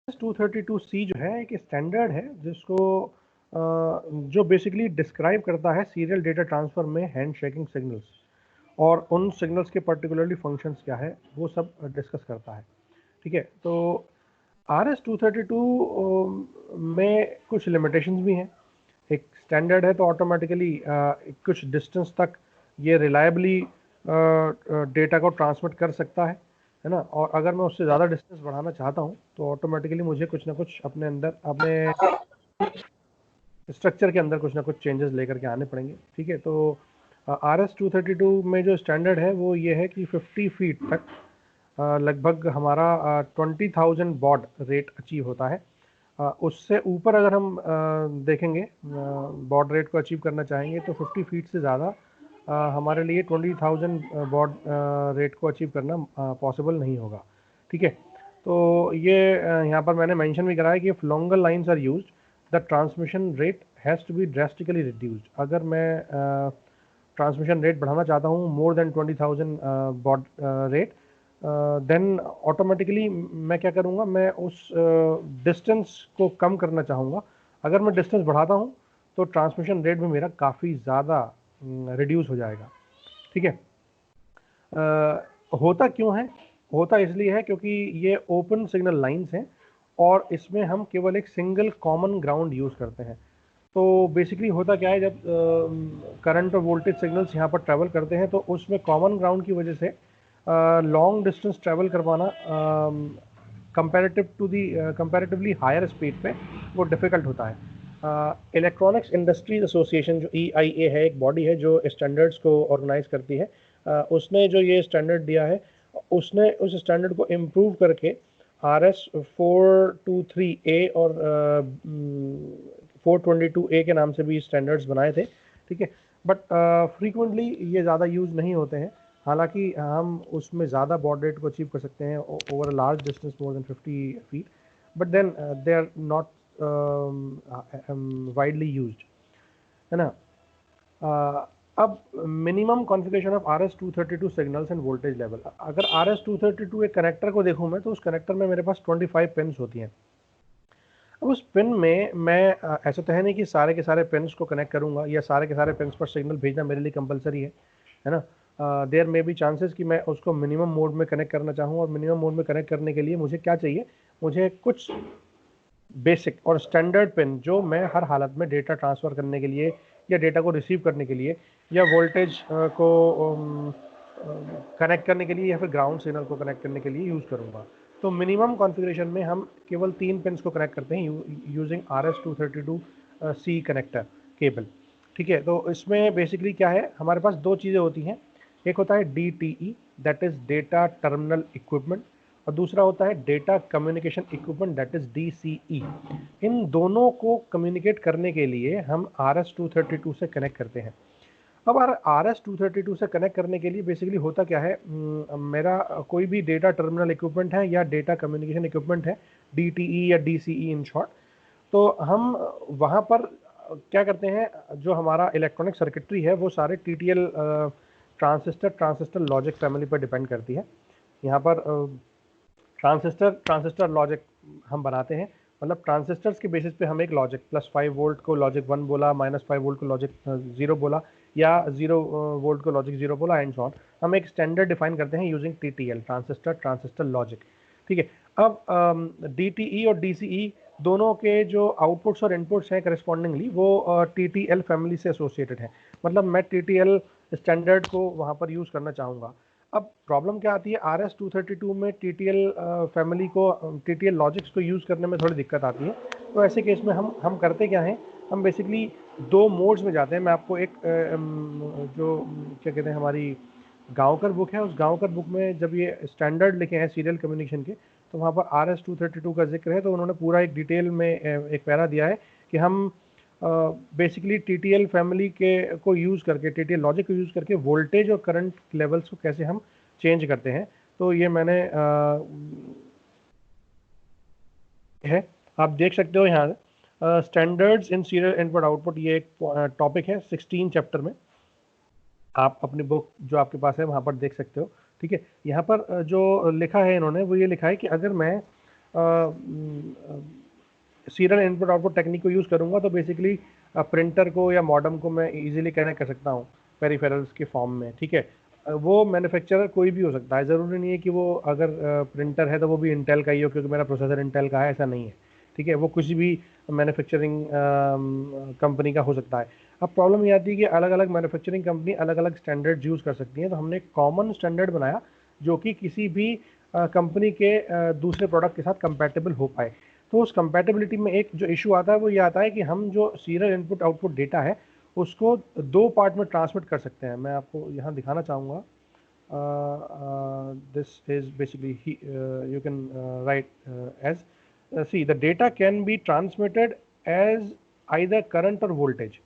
232C जो है एक स्टैंडर्ड है जिसको जो बेसिकली डिस्क्राइब करता है सीरियल डेटा ट्रांसफ़र में हैंड शेकिंग सिग्नल्स और उन सिग्नल्स के पर्टिकुलरली फंक्शंस क्या है वो सब डिस्कस करता है। ठीक है, तो RS-232 में कुछ लिमिटेशंस भी हैं। एक स्टैंडर्ड है तो ऑटोमेटिकली कुछ डिस्टेंस तक ये रिलायबली डेटा को ट्रांसमिट कर सकता है ना। और अगर मैं उससे ज़्यादा डिस्टेंस बढ़ाना चाहता हूँ तो ऑटोमेटिकली मुझे कुछ ना कुछ अपने अंदर अपने स्ट्रक्चर के अंदर कुछ ना कुछ चेंजेस लेकर के आने पड़ेंगे। ठीक है, तो RS-232 में जो स्टैंडर्ड है वो ये है कि 50 फीट तक लगभग हमारा 20,000 बॉड रेट अचीव होता है। उससे ऊपर अगर हम देखेंगे बॉड रेट को अचीव करना चाहेंगे तो 50 फीट से ज़्यादा हमारे लिए 20,000 बॉड रेट को अचीव करना पॉसिबल नहीं होगा। ठीक है, तो ये यहाँ पर मैंने मेंशन भी करा है कि if longer lines are used the transmission rate has to be drastically reduced. अगर मैं ट्रांसमिशन रेट बढ़ाना चाहता हूँ more than 20,000 baud rate, then automatically मैं क्या करूँगा, मैं उस डिस्टेंस को कम करना चाहूँगा। अगर मैं डिस्टेंस बढ़ाता हूँ तो ट्रांसमिशन रेट भी मेरा काफ़ी ज़्यादा रिड्यूस हो जाएगा। ठीक है, होता क्यों है? होता इसलिए है क्योंकि ये ओपन सिग्नल लाइंस हैं और इसमें हम केवल एक सिंगल कॉमन ग्राउंड यूज़ करते हैं। तो बेसिकली होता क्या है, जब करंट और वोल्टेज सिग्नल्स यहाँ पर ट्रैवल करते हैं तो उसमें कॉमन ग्राउंड की वजह से लॉन्ग डिस्टेंस ट्रैवल कर पाना कंपैरेटिवली हायर स्पीड पे वो डिफ़िकल्ट होता है। इलेक्ट्रॉनिक्स इंडस्ट्रीज एसोसिएशन जो EIA है, एक बॉडी है जो स्टैंडर्ड्स को ऑर्गेनाइज करती है, उसने जो ये स्टैंडर्ड दिया है उसने उस स्टैंडर्ड को इम्प्रूव करके RS-423A और 422A के नाम से भी स्टैंडर्ड्स बनाए थे। ठीक है, बट फ्रीक्वेंटली ये ज़्यादा यूज़ नहीं होते हैं। हालांकि हम उसमें ज़्यादा बॉड रेट को अचीव कर सकते हैं over a large distance more than 50 feet, but then they are not widely used, है ना। अब minimum configuration of RS-232 signals and voltage level. अगर RS-232 एक कनेक्टर को देखूं मैं तो उस कनेक्टर में मेरे पास 25 पिन्स होती हैं। अब उस पिन में मैं ऐसा तो है नहीं कि सारे के सारे पिन्स को कनेक्ट करूंगा या सारे के सारे पिन्स पर सिग्नल भेजना मेरे लिए कंपलसरी है ना। देयर मे बी चांसेस कि मैं उसको मिनिमम मोड में कनेक्ट करना चाहूँ, और मिनिमम मोड में कनेक्ट करने के लिए मुझे क्या चाहिए, मुझे कुछ बेसिक और स्टैंडर्ड पिन जो मैं हर हालत में डेटा ट्रांसफ़र करने के लिए या डेटा को रिसीव करने के लिए या वोल्टेज को कनेक्ट करने के लिए या फिर ग्राउंड सिग्नल को कनेक्ट करने के लिए यूज़ करूँगा। तो मिनिमम कॉन्फ़िगरेशन में हम केवल 3 पिन्स को कनेक्ट करते हैं यूजिंग RS-232C कनेक्टर केबल। ठीक है, तो इसमें बेसिकली क्या है, हमारे पास दो चीज़ें होती हैं। एक होता है DTE, that is data terminal equipment, और दूसरा होता है data communication equipment, that is DCE। इन दोनों को कम्युनिकेट करने के लिए हम RS-232 से कनेक्ट करते हैं। अब RS-232 से कनेक्ट करने के लिए बेसिकली होता क्या है, मेरा कोई भी डेटा टर्मिनल इक्विपमेंट है या डेटा कम्युनिकेशन इक्विपमेंट है, DTE या DCE इन शॉर्ट, तो हम वहाँ पर क्या करते हैं, जो हमारा इलेक्ट्रॉनिक सर्किटरी है वो सारे TTL ट्रांजिस्टर लॉजिक फैमिली पर डिपेंड करती है। यहाँ पर ट्रांजिस्टर लॉजिक हम बनाते हैं, मतलब ट्रांजिस्टर्स के बेसिस पे हम एक लॉजिक +5 वोल्ट को लॉजिक 1 बोला, -5 वोल्ट को लॉजिक 0 बोला, या 0 वोल्ट को लॉजिक 0 बोला, एंड सो ऑन। हम एक स्टैंडर्ड डिफाइन करते हैं यूजिंग TTL, ट्रांजिस्टर लॉजिक। ठीक है, अब DTE और DCE दोनों के जो आउटपुट्स और इनपुट्स हैं करस्पॉन्डिंगली वो TTL फैमिली से एसोसिएटेड हैं, मतलब मैं TTL स्टैंडर्ड को वहाँ पर यूज़ करना चाहूँगा। अब प्रॉब्लम क्या आती है, RS-232 में TTL फैमिली को, TTL लॉजिक्स को यूज़ करने में थोड़ी दिक्कत आती है। तो ऐसे केस में हम करते क्या हैं, हम बेसिकली दो मोड्स में जाते हैं। मैं आपको एक जो क्या कहते हैं हमारी गांवकर बुक है, उस गांवकर बुक में जब ये स्टैंडर्ड लिखे हैं सीरियल कम्युनिकेशन के, तो वहाँ पर RS-232 का जिक्र है, तो उन्होंने पूरा एक डिटेल में एक पैरा दिया है कि हम बेसिकली TTL फैमिली के को यूज़ करके, TTL लॉजिक को यूज़ करके वोल्टेज और करंट लेवल्स को कैसे हम चेंज करते हैं। तो ये मैंने है, आप देख सकते हो यहाँ standards in serial input output, ये एक टॉपिक है 16 चैप्टर में। आप अपनी बुक जो आपके पास है वहाँ पर देख सकते हो। ठीक है, यहाँ पर जो लिखा है इन्होंने वो ये लिखा है कि अगर मैं सीरियल इनपुट आउटपुट टेक्निक को यूज़ करूँगा तो बेसिकली प्रिंटर को या मॉडम को मैं इजीली कनेक्ट कर सकता हूँ पेरिफेरल्स के फॉर्म में, ठीक है। वो मैन्युफैक्चरर कोई भी हो सकता है, ज़रूरी नहीं है कि वो अगर प्रिंटर है तो वो भी इंटेल का ही हो क्योंकि मेरा प्रोसेसर इंटेल का है, ऐसा नहीं है, ठीक है। वो किसी भी मैन्युफैक्चरिंग कंपनी का हो सकता है। अब प्रॉब्लम ये आती है कि अलग अलग मैन्युफैक्चरिंग कंपनी अलग अलग स्टैंडर्ड यूज़ कर सकती हैं, तो हमने एक कॉमन स्टैंडर्ड बनाया जो कि किसी भी कंपनी के दूसरे प्रोडक्ट के साथ कंपैटिबल हो पाए। तो उस कंपैटिबिलिटी में एक जो इशू आता है वो ये आता है कि हम जो सीरियल इनपुट आउटपुट डेटा है उसको दो पार्ट में ट्रांसमिट कर सकते हैं। मैं आपको यहाँ दिखाना चाहूँगा। This is basically you can write as see the data can be transmitted as either current or voltage,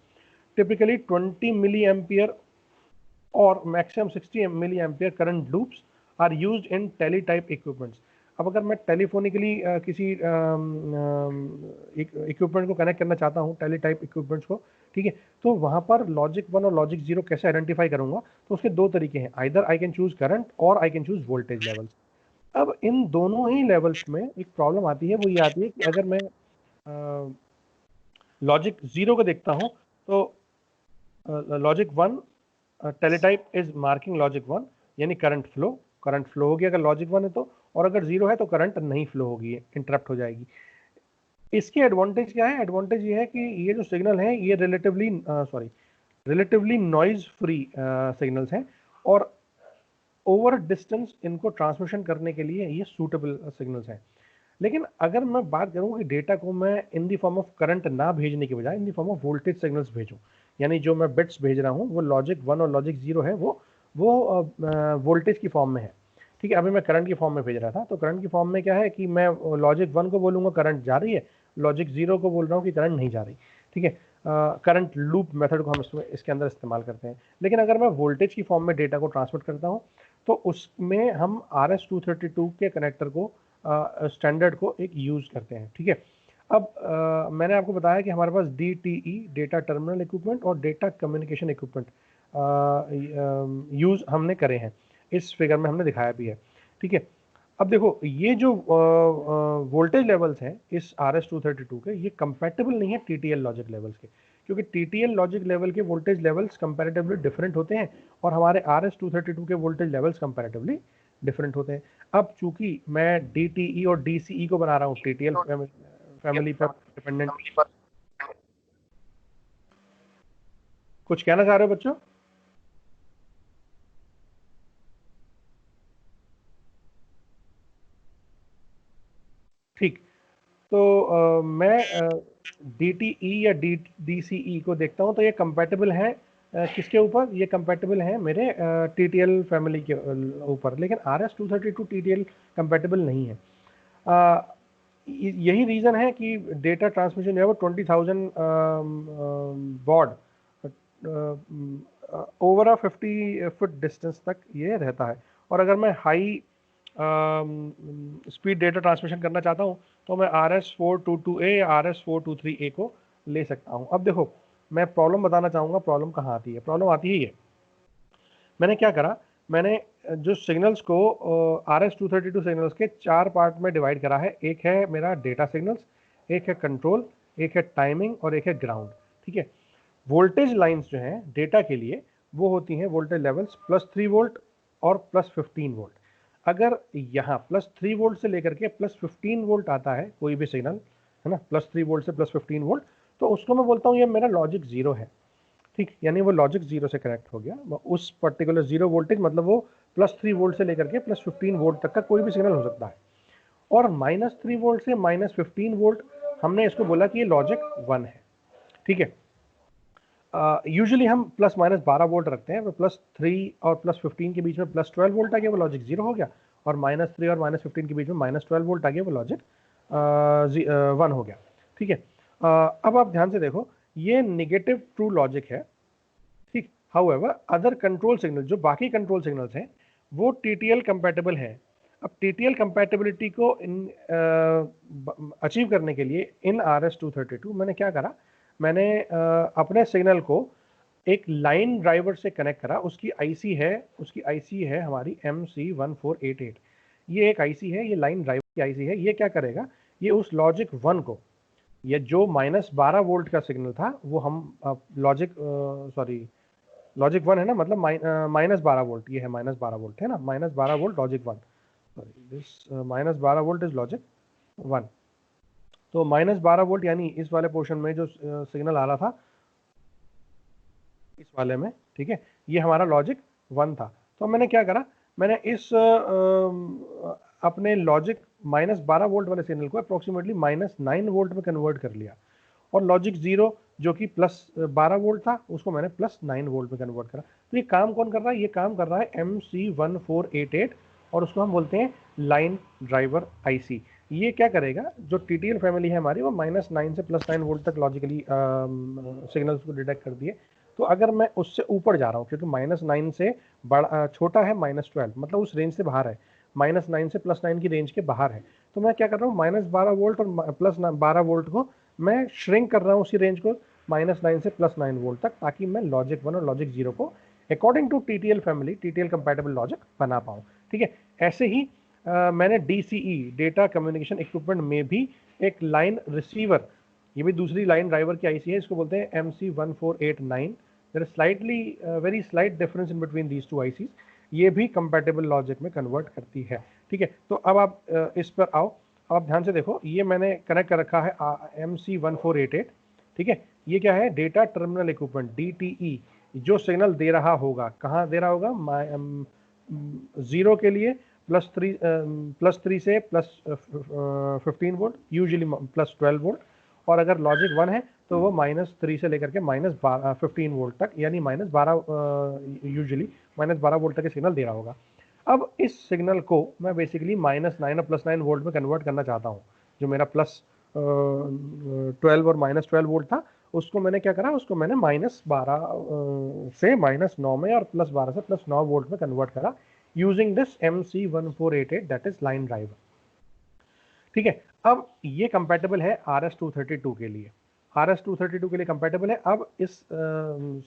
typically 20 milliampere or maximum 60 milliampere current loops are used in teletype equipments. अब अगर मैं टेलीफोनिकली किसी equipment को connect करना चाहता हूँ, teletype equipments को, ठीक है, तो वहाँ पर लॉजिक 1 और लॉजिक 0 कैसे आइडेंटिफाई करूँगा, तो उसके दो तरीके हैं, either I can choose current और I can choose voltage levels. अब इन दोनों ही लेवल्स में एक प्रॉब्लम आती है, वो ये आती है कि अगर मैं लॉजिक 0 को देखता हूँ तो logic 1 teletype is marking logic 1 यानी करंट फ्लो होगी अगर लॉजिक 1 है तो, और अगर 0 है तो करंट नहीं फ्लो होगी, इंटरप्ट हो जाएगी। इसके एडवांटेज क्या है? एडवांटेज ये है कि ये जो सिग्नल है ये रिलेटिवली नॉइज फ्री सिग्नल्स हैं और ओवर डिस्टेंस इनको ट्रांसमिशन करने के लिए ये सूटेबल सिग्नल्स हैं। लेकिन अगर मैं बात करूँ कि डेटा को मैं in the form of current ना भेजने के बजाय in the form of voltage signals भेजूँ, यानी जो मैं बिट्स भेज रहा हूँ वो लॉजिक 1 और लॉजिक 0 है, वो वोल्टेज की फॉर्म में है, ठीक है। अभी मैं करंट की फॉर्म में भेज रहा था, तो करंट की फॉर्म में क्या है कि मैं लॉजिक 1 को बोलूँगा करंट जा रही है, लॉजिक 0 को बोल रहा हूँ कि करंट नहीं जा रही, ठीक है। करंट लूप मेथड को हम इसके अंदर इस्तेमाल करते हैं। लेकिन अगर मैं वोल्टेज की फॉर्म में डेटा को ट्रांसमिट करता हूँ तो उसमें हम RS-232 के कनेक्टर को स्टैंडर्ड को एक यूज़ करते हैं, ठीक है। अब मैंने आपको बताया कि हमारे पास DTE डेटा टर्मिनल इक्विपमेंट और डेटा कम्युनिकेशन इक्विपमेंट यूज़ हमने करे हैं, इस फिगर में हमने दिखाया भी है, ठीक है। अब देखो ये जो वोल्टेज लेवल्स हैं इस RS-232 के, ये कंपैटिबल नहीं है TTL लॉजिक लेवल्स के, क्योंकि TTL लॉजिक लेवल के वोल्टेज लेवल्स कंपैरेटिवली डिफरेंट होते हैं और हमारे RS-232 के वोल्टेज लेवल्स कंपैरेटिवली डिफरेंट होते हैं। अब चूंकि मैं DTE और DCE को बना रहा हूँ TTL फैमिली पर डिपेंडेंट, कुछ कहना चाह रहे हो बच्चों? ठीक, तो मैं DTE या DCE को देखता हूँ तो ये कंपैटिबल है किसके ऊपर? ये कंपैटिबल है मेरे TTL फैमिली के ऊपर, लेकिन RS-232 TTL कंपैटिबल नहीं है। यही रीज़न है कि डेटा ट्रांसमिशन जो है वो 20,000 बॉड ओवर 50 फुट डिस्टेंस तक ये रहता है। और अगर मैं हाई स्पीड डेटा ट्रांसमिशन करना चाहता हूँ तो मैं RS-422A या RS-423A को ले सकता हूँ। अब देखो मैं प्रॉब्लम बताना चाहूँगा, प्रॉब्लम कहाँ आती है? प्रॉब्लम आती है ये, मैंने क्या करा, मैंने जो सिग्नल्स को RS-232 सिग्नल्स के 4 पार्ट में डिवाइड करा है। एक है मेरा डेटा सिग्नल्स, एक है कंट्रोल, एक है टाइमिंग और एक है ग्राउंड, ठीक है। वोल्टेज लाइंस जो हैं डेटा के लिए वो होती हैं वोल्टेज लेवल्स +3 वोल्ट और +15 वोल्ट। अगर यहाँ +3 वोल्ट से लेकर के +15 वोल्ट आता है कोई भी सिग्नल, है ना, +3 वोल्ट से +15 वोल्ट, तो उसको मैं बोलता हूँ ये मेरा लॉजिक 0 है, ठीक, यानी वो लॉजिक 0 से कनेक्ट हो गया। उस पर्टिकुलर 0 वोल्टेज मतलब वो +3 वोल्ट से लेकर के +15 वोल्ट तक का कोई भी सिग्नल हो सकता है। और -3 वोल्ट से -15 वोल्ट हमने इसको बोला कि ये लॉजिक 1 है, ठीक है। यूजुअली हम ±12 वोल्ट रखते हैं, +3 और +15 के बीच में +12 वोल्ट आ गया वो लॉजिक 0 हो गया, और -3 और -15 के बीच में -12 वोल्ट आ गया वो लॉजिक 1 हो गया, ठीक है। अब आप ध्यान से देखो, ये नेगेटिव ट्रू लॉजिक है, ठीक। हाउएवर अदर कंट्रोल सिग्नल, जो बाकी कंट्रोल सिग्नल्स हैं वो TTL कंपैटिबल है। अब TTL कंपैटिबिलिटी को अचीव करने के लिए इन RS-232 मैंने क्या करा, मैंने अपने सिग्नल को एक लाइन ड्राइवर से कनेक्ट करा। उसकी आईसी है हमारी MC1488। ये एक आईसी है, ये लाइन ड्राइवर की आईसी है, ये क्या करेगा, ये उस लॉजिक 1 को, ये जो -12 वोल्ट का सिग्नल था वो हम लॉजिक लॉजिक 1 है ना, मतलब -12 वोल्ट, ये है -12 वोल्ट है ना, -12 volt logic 1, sorry this -12 volt is logic 1। तो -12 वोल्ट यानी इस वाले पोर्शन में जो सिग्नल आ रहा था इस वाले में, ठीक है, ये हमारा लॉजिक 1 था। तो मैंने क्या करा, मैंने इस अपने लॉजिक -12 वोल्ट वाले सिग्नल को अप्रोक्सीमेटली -9 वोल्ट में कन्वर्ट कर लिया, और लॉजिक 0 जो कि +12 वोल्ट था उसको मैंने +9 वोल्ट में कन्वर्ट करा। तो ये काम कौन कर रहा है, ये काम कर रहा है MC1488, और उसको हम बोलते हैं लाइन ड्राइवर आईसी। ये क्या करेगा, जो टीटीएल फैमिली है हमारी वो -9 से +9 वोल्ट तक लॉजिकली सिग्नल्स को डिटेक्ट कर दिए। तो अगर मैं उससे ऊपर जा रहा हूँ, क्योंकि -9 से बड़ा छोटा है -12, मतलब उस रेंज से बाहर है, -9 से +9 की रेंज के बाहर है, तो मैं क्या कर रहा हूँ, -12 वोल्ट और +12 वोल्ट को मैं श्रिंक कर रहा हूँ उसी रेंज को -9 से +9 वोल्ट तक, ताकि मैं लॉजिक 1 और लॉजिक 0 को according to TTL family, TTL compatible logic बना पाऊँ। ठीक है, ऐसे ही मैंने डीसीई, डेटा कम्युनिकेशन इक्विपमेंट में भी एक लाइन रिसीवर, ये भी दूसरी लाइन ड्राइवर की आईसी है, इसको बोलते हैं MC1489। There is slightly very slight difference in between these two ICs, ये भी कंपैटिबल लॉजिक में कन्वर्ट करती है। ठीक है, तो अब आप इस पर आओ, अब आप ध्यान से देखो, ये मैंने कनेक्ट कर रखा है MC1488। ठीक है, ये क्या है, डेटा टर्मिनल इक्विपमेंट DTE, जो सिग्नल दे रहा होगा, कहाँ दे रहा होगा, 0 के लिए +3 से +15 वोल्ट, यूजुअली +12 वोल्ट, और अगर लॉजिक 1 है तो वो -3 से लेकर के -15 वोल्ट तक, यानी -12 यूजुअली -12 वोल्ट तक के सिग्नल दे रहा होगा। अब इस सिग्नल को मैं बेसिकली -9 और +9 वोल्ट में कन्वर्ट करना चाहता हूँ। जो मेरा +12 और -12 वोल्ट था, उसको मैंने क्या करा, उसको मैंने -12 से -9 में और +12 से +9 वोल्ट में कन्वर्ट करा, using this MC1488, that is line driver. ठीक है, अब ये कंपैटिबल है RS-232 के लिए, RS-232 के लिए कंपैटिबल है। अब इस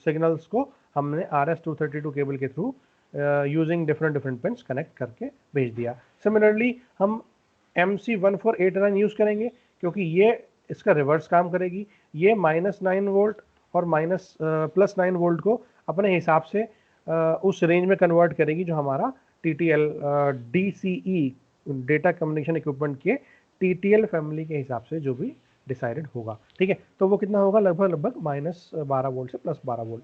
सिग्नल्स को हमने RS-232 केबल के through using different pins connect करके भेज दिया। सिमिलरली हम MC1489 यूज करेंगे, क्योंकि ये इसका रिवर्स काम करेगी, ये -9 वोल्ट और +9 वोल्ट को अपने हिसाब से उस रेंज में कन्वर्ट करेगी जो हमारा TTL DCE, data communication equipment के TTL फैमिली के हिसाब से जो भी डिसाइडेड होगा। ठीक है, तो वो कितना होगा, लगभग -12 वोल्ट से +12 वोल्ट।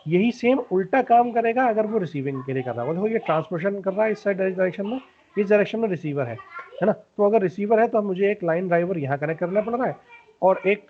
यही सेम उल्टा काम करेगा अगर वो रिसीविंग के लिए कर रहा होगा। देखो ये ट्रांसमिशन कर रहा है इस साइड डायरेक्शन में, इस डायरेक्शन में रिसीवर है ना, तो अगर रिसीवर है तो मुझे एक लाइन ड्राइवर यहाँ कनेक्ट करना पड़ रहा है, और एक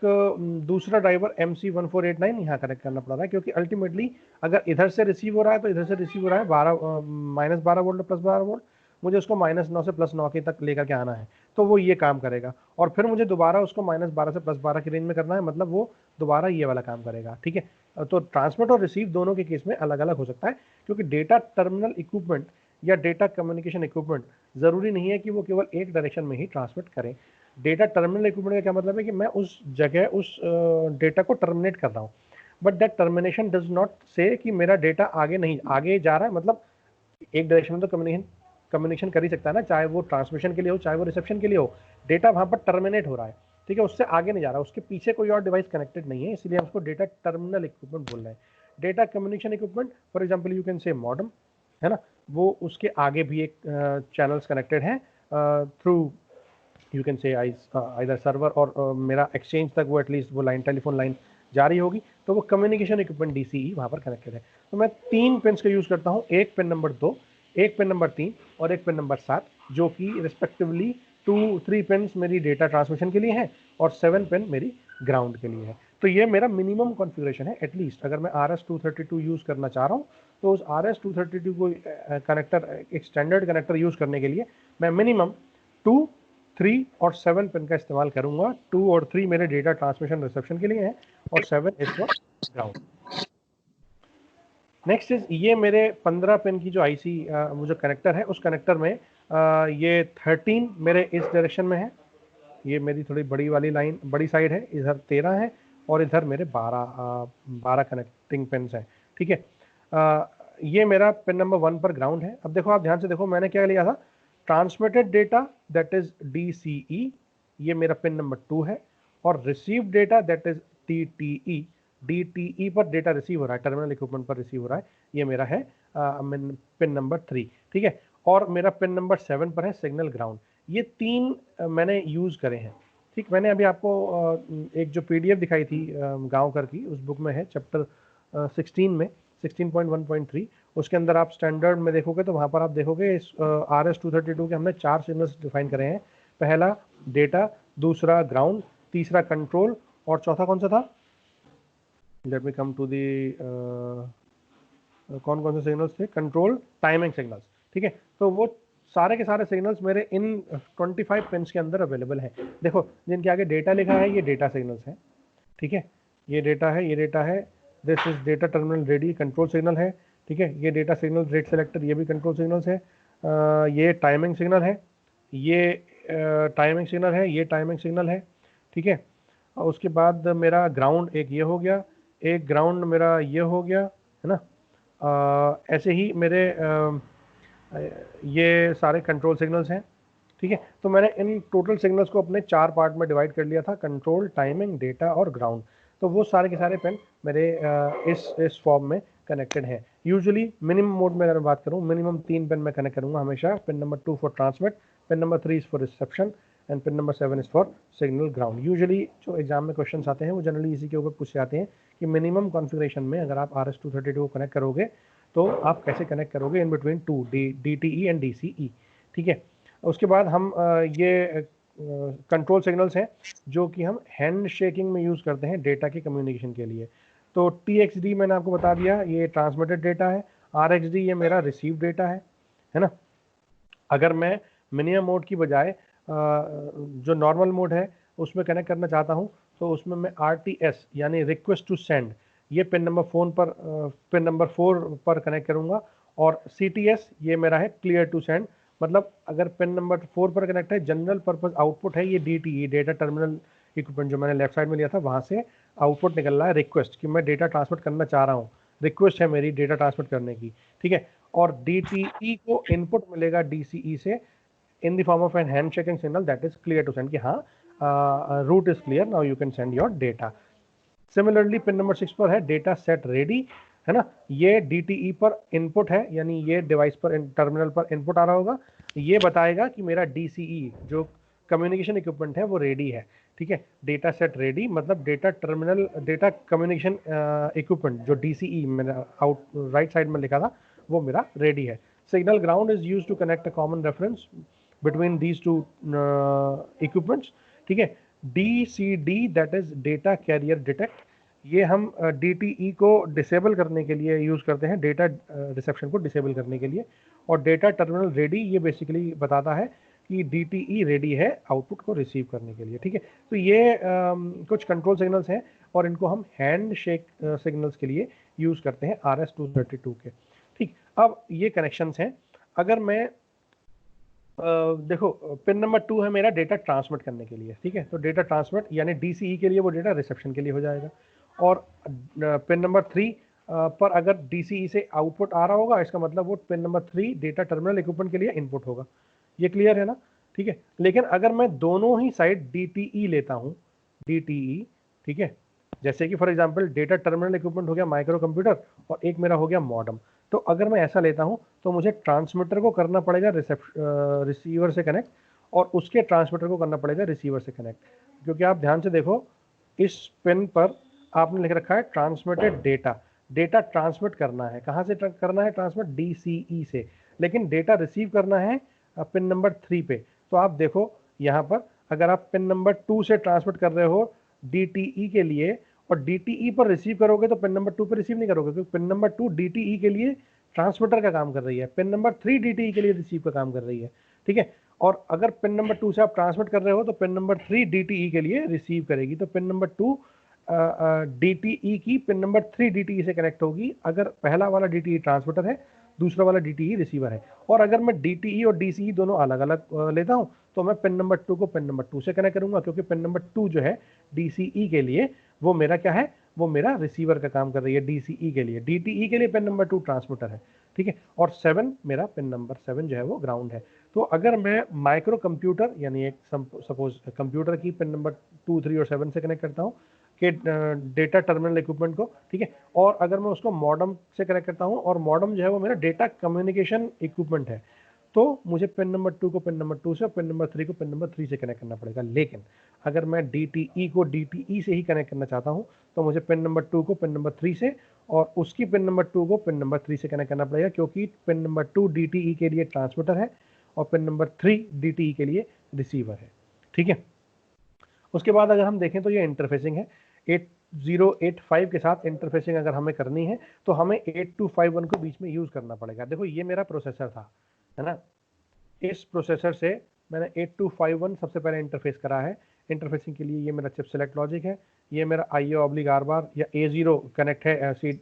दूसरा ड्राइवर MC1489 यहाँ कनेक्ट करना पड़ रहा है, क्योंकि अल्टीमेटली अगर इधर से रिसीव हो रहा है तो इधर से रिसीव हो रहा है -12 वोल्ट +12 वोल्ट, मुझे उसको -9 से +9 के तक लेकर के आना है, तो वो ये काम करेगा, और फिर मुझे दोबारा उसको -12 से +12 की रेंज में करना है, मतलब वो दोबारा ये वाला काम करेगा। ठीक है, तो ट्रांसमिट और रिसीव दोनों के केस में अलग अलग हो सकता है, क्योंकि डेटा टर्मिनल इक्विपमेंट या डेटा कम्युनिकेशन इक्विपमेंट जरूरी नहीं है कि वो केवल एक डायरेक्शन में ही ट्रांसमिट करें। डेटा टर्मिनल इक्विपमेंट का क्या मतलब है कि मैं उस जगह उस डेटा को टर्मिनेट कर रहा हूँ, but that termination does not से कि मेरा डेटा आगे नहीं आगे जा रहा है, मतलब एक डायरेक्शन में तो कम्युनिकेशन कर ही सकता है ना, चाहे वो ट्रांसमिशन के लिए हो चाहे वो रिसेप्शन के लिए हो, डेटा वहाँ पर टर्मिनेट हो रहा है। ठीक है, उससे आगे नहीं जा रहा, उसके पीछे कोई और डिवाइस कनेक्टेड नहीं है, इसलिए हम उसको डेटा टर्मिनल इक्विपमेंट बोल रहे हैं। Data communication equipment, for example you can say modem, है ना, वो उसके आगे भी एक चैनल्स कनेक्टेड है through you can say either server और मेरा एक्सचेंज तक वो एटलीस्ट वो लाइन, टेलीफोन लाइन जा रही होगी, तो वो कम्युनिकेशन इक्विपमेंट DCE वहाँ पर कनेक्टेड है। तो मैं 3 पिन्स का यूज़ करता हूँ, एक पिन नंबर 2, एक पिन नंबर 3 और एक पिन नंबर 7, जो कि रिस्पेक्टिवली 3 पिन्स मेरी डेटा ट्रांसमिशन के लिए हैं और 7 पिन मेरी ग्राउंड के लिए है। तो ये मेरा मिनिमम कॉन्फ़िगरेशन है। एटलीस्ट अगर मैं RS-232 यूज़ करना चाह रहा हूँ, तो उस RS-232 को कनेक्टर, एक स्टैंडर्ड कनेक्टर यूज़ करने के लिए मैं मिनिमम 2, 3 और 7 पिन का इस्तेमाल करूंगा। 2 और 3 मेरे डेटा ट्रांसमिशन रिसेप्शन के लिए हैं और 7 is for ground. Next is, ये मेरे 15 पिन की जो आईसी वो जो कनेक्टर है, उस कनेक्टर में ये 13 मेरे इस डायरेक्शन में है, ये मेरी थोड़ी बड़ी वाली लाइन, बड़ी साइड है, इधर 13 है और इधर मेरे 12 कनेक्टिंग पिन्स हैं। ठीक है, ये मेरा पिन नंबर 1 पर ग्राउंड है। अब देखो, आप ध्यान से देखो, मैंने क्या लिया था, transmitted data that is DCE, ये मेरा पिन नंबर 2 है, और receive data that is DTE, DTE पर डेटा रिसीव हो रहा है, टर्मिनल इक्विपमेंट पर रिसीव हो रहा है, ये मेरा है पिन नंबर 3, ठीक है। और मेरा पिन नंबर 7 पर है सिग्नल ग्राउंड। ये 3 मैंने यूज़ करे हैं, ठीक। मैंने अभी आपको एक जो PDF दिखाई थी गांवकर की, उस बुक में है चैप्टर 16 में 16.1.3, उसके अंदर आप स्टैंडर्ड में देखोगे तो वहाँ पर आप देखोगे इस RS-232 के हमने 4 सिग्नल्स डिफाइन करे हैं। पहला डेटा, दूसरा ग्राउंड, तीसरा कंट्रोल, और चौथा कौन सा था? Let me come to the कौन कौन से सिग्नल्स थे? कंट्रोल, टाइमिंग सिग्नल्स, ठीक है। तो वो सारे के सारे सिग्नल्स मेरे इन 25 पिन्स के अंदर अवेलेबल हैं। देखो जिनके आगे डेटा लिखा है ये डेटा सिग्नल्स हैं, ठीक है। ये डेटा है, ये डेटा है, this is data terminal ready, control signal है, ठीक है। ये डेटा सिग्नल रेट सेलेक्टर, ये भी कंट्रोल सिग्नल्स है। ये टाइमिंग सिग्नल है, ये टाइमिंग सिग्नल है, ये टाइमिंग सिग्नल है, ठीक है। उसके बाद मेरा ग्राउंड एक ये हो गया, एक ग्राउंड मेरा ये हो गया, है ना। ऐसे ही मेरे ये सारे कंट्रोल सिग्नल्स हैं, ठीक है। तो मैंने इन टोटल सिग्नल्स को अपने 4 पार्ट में डिवाइड कर लिया था, कंट्रोल, टाइमिंग, डेटा और ग्राउंड। तो वो सारे के सारे पेन मेरे इस फॉर्म में कनेक्टेड हैं। यूजुअली मिनिमम मोड में अगर मैं बात करूँ, मिनिमम 3 पेन मैं कनेक्ट करूँगा हमेशा। Pin number 2 for transmit, pin number 3 is for reception, and pin number 7 is for signal ground. Usually जो एग्जाम में क्वेश्चन आते हैं वो जनरली इसी के ऊपर पूछे जाते हैं कि मिनिमम कॉन्फ़िगरेशन में अगर आप RS-232 को कनेक्ट करोगे तो आप कैसे कनेक्ट करोगे in between 2 DTE and DCE, ठीक है। उसके बाद हम ये कंट्रोल सिग्नल्स हैं जो कि हम हैंड शेकिंग में यूज़ करते हैं डेटा के कम्युनिकेशन के लिए। तो TXD मैंने आपको बता दिया, ये ट्रांसमिटेड डेटा है। RXD ये मेरा रिसीव डेटा है ना। अगर मैं मिनिमम मोड की बजाय जो नॉर्मल मोड है उसमें कनेक्ट करना चाहता हूँ तो उसमें मैं RTS यानी रिक्वेस्ट टू सेंड, ये पिन नंबर 4 पर कनेक्ट करूँगा। और CTS ये मेरा है क्लियर टू सेंड, मतलब अगर पिन नंबर 4 पर कनेक्ट है, जनरल पर्पस आउटपुट है ये DTE, डेटा टर्मिनल इक्विपमेंट जो मैंने लेफ्ट साइड में लिया था वहाँ से आउटपुट निकल रहा है रिक्वेस्ट कि मैं डेटा ट्रांसमिट करना चाह रहा हूँ, रिक्वेस्ट है मेरी डेटा ट्रांसमिट करने की, ठीक है। और DTE को इनपुट मिलेगा DCE से in the form of an handshaking signal that is clear to send कि हाँ route is clear, now you can send your data. Similarly pin number 6 पर है डेटा सेट रेडी, है ना। ये DTE पर इनपुट है, यानी ये डिवाइस पर टर्मिनल पर इनपुट आ रहा होगा, ये बताएगा कि मेरा DCE जो कम्युनिकेशन इक्विपमेंट है वो रेडी है, ठीक है। डेटा सेट रेडी मतलब डेटा कम्युनिकेशन इक्विपमेंट जो DCE मैंने राइट साइड में लिखा था वो मेरा रेडी है। Signal ground is use to connect a common reference between these two equipments, ठीक है। DCD that is data carrier detect, ये हम DTE को डिसेबल करने के लिए यूज़ करते हैं, डेटा रिसेप्शन को डिसेबल करने के लिए। और डेटा टर्मिनल रेडी ये बेसिकली बताता है कि DTE रेडी है आउटपुट को रिसीव करने के लिए, ठीक है। तो ये कुछ कंट्रोल सिग्नल्स हैं और इनको हम हैंड शेक सिग्नल्स के लिए यूज़ करते हैं RS-232 के, ठीक। अब ये कनेक्शंस हैं। अगर मैं देखो पिन नंबर 2 है मेरा डेटा ट्रांसमिट करने के लिए, ठीक है। तो डेटा ट्रांसमिट यानी DCE के लिए वो डेटा रिसेप्शन के लिए हो जाएगा। और पिन नंबर 3 पर अगर DCE से आउटपुट आ रहा होगा इसका मतलब वो pin number 3 data terminal equipment के लिए इनपुट होगा। ये क्लियर है ना, ठीक है। लेकिन अगर मैं दोनों ही साइड DTE लेता हूँ, DTE, ठीक है, जैसे कि for example data terminal equipment हो गया माइक्रो कंप्यूटर और एक मेरा हो गया मॉडम, तो अगर मैं ऐसा लेता हूं तो मुझे ट्रांसमीटर को करना पड़ेगा रिसीवर से कनेक्ट और उसके ट्रांसमीटर को करना पड़ेगा रिसीवर से कनेक्ट। क्योंकि आप ध्यान से देखो इस पिन पर आपने लिख रखा है ट्रांसमिटेड डेटा, डेटा ट्रांसमिट करना है, कहाँ से करना है ट्रांसमिट? DCE से, लेकिन डेटा रिसीव करना है पिन नंबर 3 पे। तो आप देखो यहाँ पर अगर आप पिन नंबर 2 से ट्रांसमिट कर रहे हो DTE के लिए और DTE पर रिसीव करोगे तो पिन नंबर 2 पर रिसीव नहीं करोगे, क्योंकि पिन नंबर 2 DTE के लिए ट्रांसमीटर का काम कर रही है, पिन नंबर 3 DTE के लिए रिसीव का काम कर रही है, ठीक है। और अगर पिन नंबर 2 से आप ट्रांसमिट कर रहे हो तो पिन नंबर 3 DTE के लिए रिसीव करेगी। तो पिन नंबर 2 DTE की पिन नंबर 3 DTE से कनेक्ट होगी अगर पहला वाला DTE ट्रांसमीटर है, दूसरा वाला DTE रिसीवर है। और अगर मैं DTE और DCE दोनों अलग अलग लेता हूं तो मैं पिन नंबर 2 को पिन नंबर 2 से कनेक्ट करूंगा, क्योंकि पिन नंबर 2 जो है DCE के लिए वो मेरा क्या है, वो मेरा रिसीवर का काम कर रही है DCE के लिए, DTE के लिए पिन नंबर 2 ट्रांसमीटर है, ठीक है। और 7 मेरा पिन नंबर 7 जो है वो ग्राउंड है। तो अगर मैं माइक्रो कंप्यूटर यानी एक सपोज कंप्यूटर की पिन नंबर 2, 3 और 7 से कनेक्ट करता हूँ कि डेटा टर्मिनल इक्विपमेंट को, ठीक है, और अगर मैं उसको मॉडम से कनेक्ट करता हूँ और मॉडम जो है वो मेरा डेटा कम्युनिकेशन इक्विपमेंट है, तो मुझे पिन नंबर 2 को पिन नंबर 2 से और पिन नंबर 3 को पिन नंबर 3 से कनेक्ट करना पड़ेगा। लेकिन अगर मैं DTE को DTE से ही कनेक्ट करना चाहता हूँ तो मुझे पिन नंबर 2 को पिन नंबर 3 से और उसकी पिन नंबर 2 को पिन नंबर 3 से कनेक्ट करना पड़ेगा, क्योंकि पिन नंबर 2 DTE के लिए ट्रांसमीटर है और पिन नंबर 3 DTE के लिए रिसीवर है। ठीक है, उसके बाद अगर हम देखें तो ये इंटरफेसिंग है। 8085 के साथ इंटरफेसिंग अगर हमें करनी है तो हमें 8251 को बीच में यूज़ करना पड़ेगा। देखो ये मेरा प्रोसेसर था, है ना, इस प्रोसेसर से मैंने 8251 सबसे पहले इंटरफेस करा है। इंटरफेसिंग के लिए ये मेरा चिप सेलेक्ट लॉजिक है, ये मेरा IO/R बार या A0 कनेक्ट है C/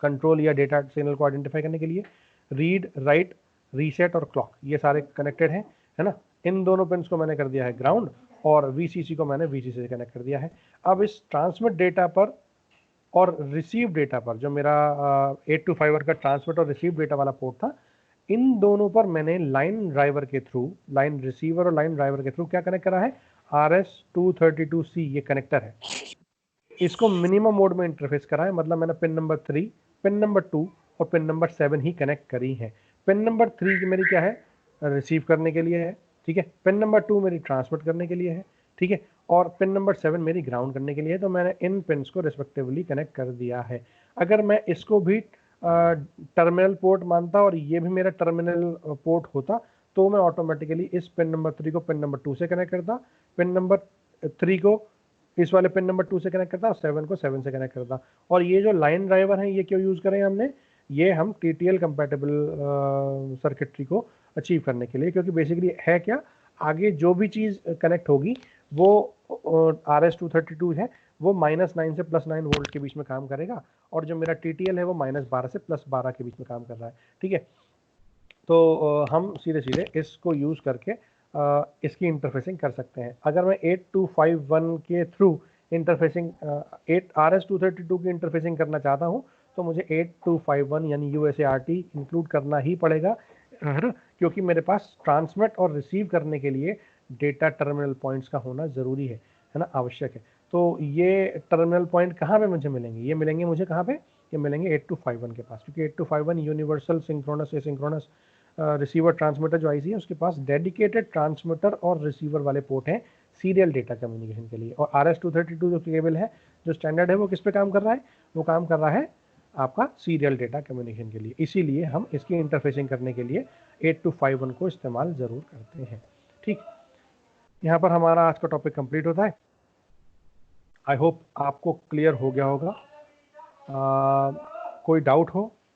कंट्रोल या डेटा सिग्नल को आइडेंटिफाई करने के लिए। रीड, राइट, रीसेट और क्लॉक ये सारे कनेक्टेड हैं, है ना। इन दोनों पिन्स को मैंने कर दिया है ग्राउंड और VCC को मैंने VCC से कनेक्ट कर दिया है। अब इस ट्रांसमिट डेटा पर और रिसीव डेटा पर, जो मेरा 8251 का ट्रांसमिट और रिसीव डेटा वाला पोर्ट था, इन दोनों पर मैंने लाइन ड्राइवर के थ्रू, लाइन रिसीवर और लाइन ड्राइवर के थ्रू क्या कनेक्ट करा है, RS-232C ये कनेक्टर है, इसको मिनिमम मोड में इंटरफेस करा है। मतलब मैंने पिन नंबर 3, पिन नंबर 2 और पिन नंबर 7 ही कनेक्ट करी है। पिन नंबर 3 की मेरी क्या है, रिसीव करने के लिए है, ठीक है। पिन नंबर 2 मेरी ट्रांसमिट करने के लिए है, ठीक है, और पिन नंबर 7 मेरी ग्राउंड करने के लिए है। तो मैंने इन पिन्स को रिस्पेक्टिवली कनेक्ट कर दिया है। अगर मैं इसको भी टर्मिनल पोर्ट मानता और ये भी मेरा टर्मिनल पोर्ट होता तो मैं ऑटोमेटिकली इस पिन नंबर 3 को पिन नंबर 2 से कनेक्ट करता, पिन नंबर 3 को इस वाले पिन नंबर 2 से कनेक्ट करता और 7 को 7 से कनेक्ट करता। और ये जो लाइन ड्राइवर हैं ये क्यों यूज़ करें हमने, ये हम TTL कंपैटिबल सर्किटरी को अचीव करने के लिए, क्योंकि बेसिकली है क्या, आगे जो भी चीज़ कनेक्ट होगी वो RS-232 है, वो -9 से +9 वोल्ट के बीच में काम करेगा, और जो मेरा TTL है वो -12 से +12 के बीच में काम कर रहा है। ठीक है, तो हम सीधे सीधे इसको यूज़ करके इसकी इंटरफेसिंग कर सकते हैं। अगर मैं 8251 के थ्रू इंटरफेसिंग 8 RS-232 की इंटरफेसिंग करना चाहता हूँ तो मुझे 8251 यानी UART इंक्लूड करना ही पड़ेगा, है ना, क्योंकि मेरे पास ट्रांसमिट और रिसीव करने के लिए डेटा टर्मिनल पॉइंट्स का होना ज़रूरी है ना, आवश्यक है। तो ये टर्मिनल पॉइंट कहाँ पे मुझे मिलेंगे, ये मिलेंगे मुझे कहाँ पे, ये मिलेंगे 8251 के पास, क्योंकि 8251 universal synchronous asynchronous receiver transmitter जो IC है उसके पास डेडिकेटेड ट्रांसमीटर और रिसीवर वाले पोर्ट हैं सीरियल डेटा कम्युनिकेशन के लिए। और RS-232 जो केबल है, जो स्टैंडर्ड है, वो किस पे काम कर रहा है, वो काम कर रहा है आपका सीरियल डेटा कम्युनिकेशन के लिए। इसीलिए हम इसकी इंटरफेसिंग करने के लिए 8251 को इस्तेमाल ज़रूर करते हैं। ठीक, यहाँ पर हमारा आज का टॉपिक कंप्लीट होता है। आई होप आपको क्लियर हो गया होगा। कोई डाउट हो